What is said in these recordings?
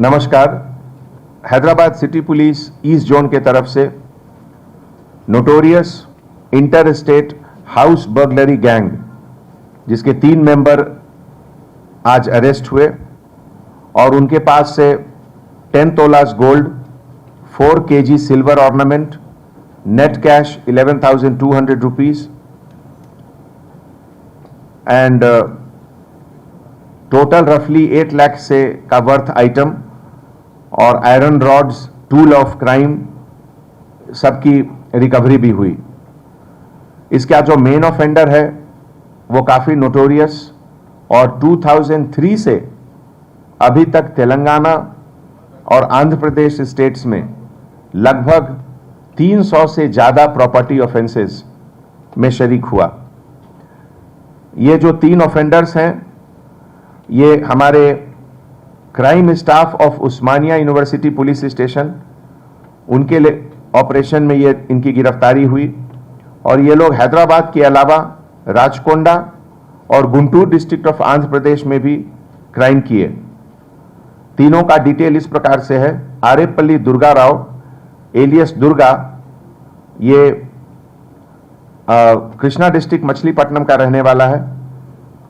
नमस्कार। Hyderabad city police east zone के तरफ से notorious inter state house burglary gang जिसके 3 मेंबर आज अरेस्ट हुए और उनके पास से 10 tolas gold, 4 kg silver ornament, net cash 11,200 rupees and total रफली 8 लाख से का वर्थ आइटम और iron rods, tool of crime सबकी रिकवरी भी हुई। इसका जो मेन ऑफेंडर है वो काफ़ी नोटोरियस और 2003 से अभी तक तेलंगाना और आंध्र प्रदेश स्टेट्स में लगभग 300 से ज़्यादा प्रॉपर्टी ऑफेंसेस में शरीक हुआ। ये जो 3 ऑफेंडर्स हैं ये हमारे crime staff of Osmania university police station उनके ऑपरेशन में ये इनकी गिरफ्तारी हुई और ये लोग हैदराबाद के अलावा राचकोंडा और गुंटूर डिस्ट्रिक्ट ऑफ आंध्र प्रदेश में भी क्राइम किए। तीनों का डिटेल इस प्रकार से है। आरेपल्ली दुर्गा राव एलियस दुर्गा, ये कृष्णा डिस्ट्रिक्ट मछलीपट्टनम का रहने वाला है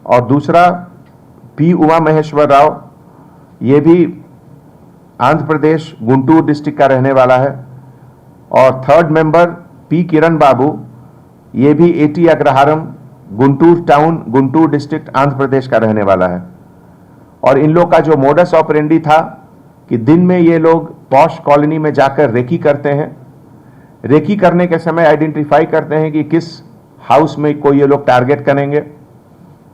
और दूसरा पी उमा महेश्वर राव, ये भी आंध्र प्रदेश गुंटूर डिस्ट्रिक्ट का रहने वाला है और third member P Kiran Babu, ये भी एटी अग्रहारम गुंटूर टाउन गुंटूर डिस्ट्रिक्ट आंध्र प्रदेश का रहने वाला है। और इन लोग का जो मोडस ऑपरेंडी था कि दिन में ये लोग पॉश कॉलोनी में जाकर रेकी करते हैं। रेकी करने के समय आइडेंटिफाई करते हैं कि किस हाउस में कोई ये लोग टारगेट करेंगे,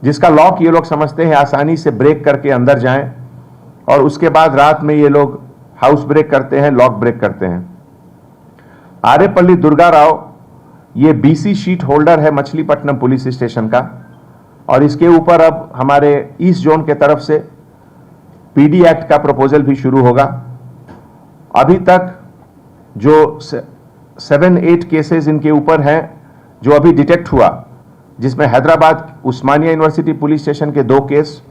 जिसका लॉक ये लोग समझते हैं आसानी से ब्रेक करके अंदर जाएं और उसके बाद रात में ये लोग हाउस ब्रेक करते हैं, लॉक ब्रेक करते हैं। आरेपल्ली दुर्गा राव ये बीसी शीट होल्डर है मछलीपट्टनम पुलिस स्टेशन का और इसके ऊपर अब हमारे ईस्ट जोन के तरफ से पीडी एक्ट का प्रपोजल भी शुरू होगा। अभी तक जो 7-8 केसेस इनके ऊपर हैं जो अभी डिटेक्ट हुआ, जिसमें हैदराबाद उस्मानिया यूनिवर्सिटी पुलिस स्टेशन के 2 केस,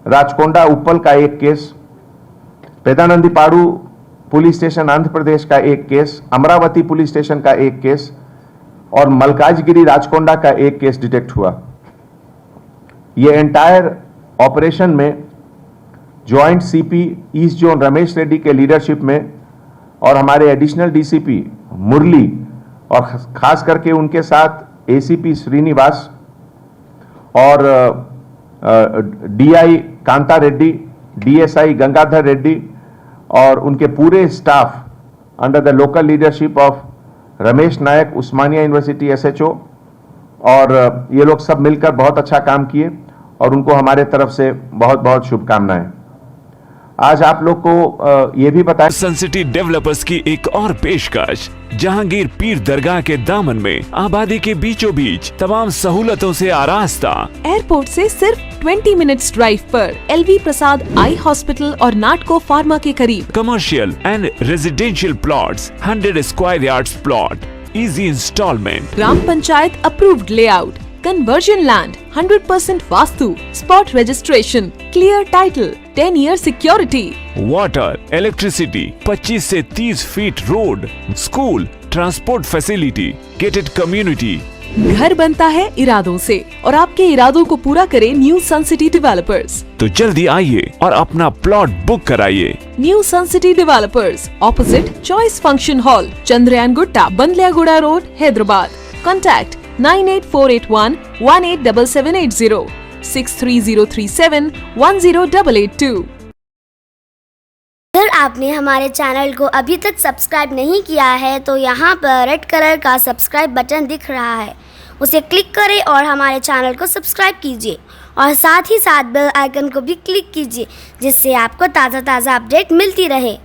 राचकोंडा उप्पल का 1 case, पेदानंदीपाड़ू police station Andhra Pradesh का 1 केस, अमरावती पुलिस स्टेशन का 1 केस और मलकाजगिरी राचकोंडा का 1 केस डिटेक्ट हुआ। ये एंटायर ऑपरेशन में joint CP east zone Ramesh Reddy के लीडरशिप में और हमारे एडिशनल डीसीपी मुरली और खास करके उनके साथ एसीपी श्रीनिवास और डीआई कांता रेड्डी, डीएसआई गंगाधर रेड्डी और उनके पूरे staff under the local leadership of Ramesh Nayak Osmania University SHO, और ये लोग सब मिलकर बहुत अच्छा काम किए और उनको हमारे तरफ से बहुत बहुत शुभकामनाएं। आज आप लोग को ये भी बताया सन सिटी डेवलपर्स की एक और पेशकश, जहांगीर पीर दरगाह के दामन में आबादी के बीचों बीच तमाम सहूलतों से आरास्ता, एयरपोर्ट से सिर्फ 20 मिनट्स ड्राइव पर एलवी प्रसाद आई हॉस्पिटल और नाटको फार्मा के करीब। Commercial and residential plots, 100 square yards plot, easy installment, gram panchayat approved layout, conversion land, 100% vastu, spot registration, clear title, 10 year security, water, electricity, 25 से 30 feet road, school, transport facility, gated community. घर बनता है इरादों से और आपके इरादों को पूरा करे न्यू सन सिटी डेवलपर्स। तो जल्दी आइए और अपना प्लॉट बुक कराइए। New sun city developers, opposite choice function hall, Chandrayangutta, Bandlaguda road, Hyderabad. Contact 98481 187780, 63037 10882। अगर आपने हमारे चैनल को अभी तक सब्सक्राइब नहीं किया है तो यहाँ पर रेड कलर का सब्सक्राइब बटन दिख रहा है, उसे क्लिक करें और हमारे चैनल को सब्सक्राइब कीजिए और साथ ही साथ बेल आइकन को भी क्लिक कीजिए, जिससे आपको ताज़ा अपडेट मिलती रहे।